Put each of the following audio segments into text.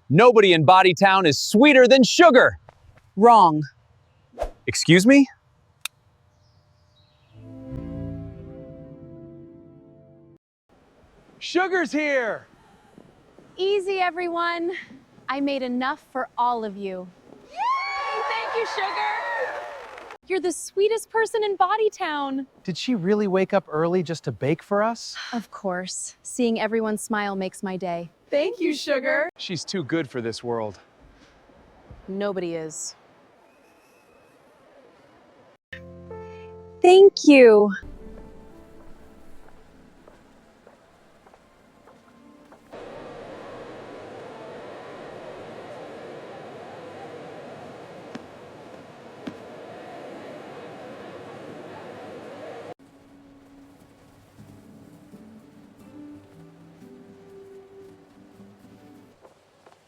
Nobody in Bodytown is sweeter than sugar. Wrong. Excuse me? Sugar's here! Easy, everyone. I made enough for all of you. Yay! Thank you, Sugar. You're the sweetest person in Bodytown. Did she really wake up early just to bake for us? Of course. Seeing everyone smile makes my day. Thank you, Sugar. She's too good for this world. Nobody is. Thank you.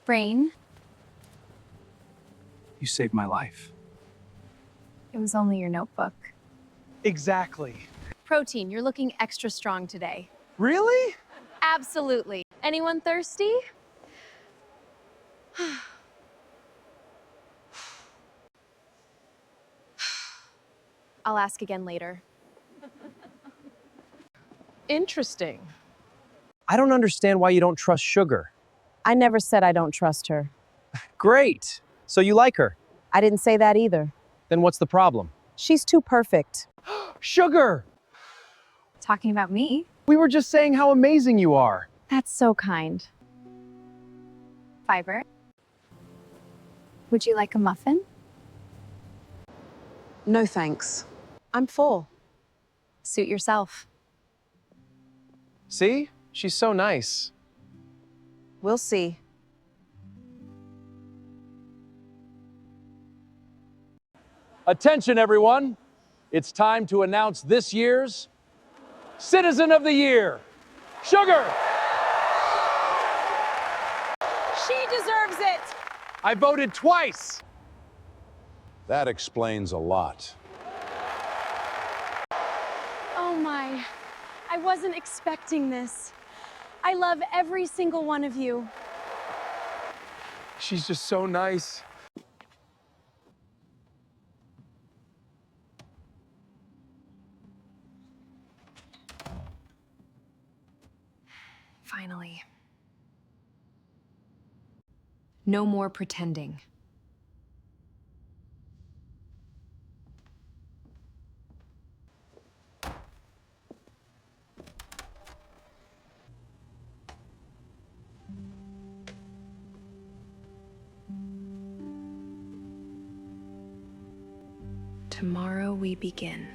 Brain, You saved my life. it was only your notebook. Exactly. Protein, you're looking extra strong today. Really? Absolutely. Anyone thirsty? I'll ask again later. Interesting. I don't understand why you don't trust Sugar. I never said I don't trust her. Great. So you like her. I didn't say that either. Then what's the problem? She's too perfect. Sugar! Talking about me? We were just saying how amazing you are. That's so kind. Fiber, would you like a muffin? No thanks. I'm full. Suit yourself. See? She's so nice. We'll see. Attention, everyone. It's time to announce this year's Citizen of the Year. Sugar! She deserves it. I voted twice. That explains a lot. Oh my, I wasn't expecting this. I love every single one of you. She's just so nice. Finally. No more pretending. Tomorrow we begin.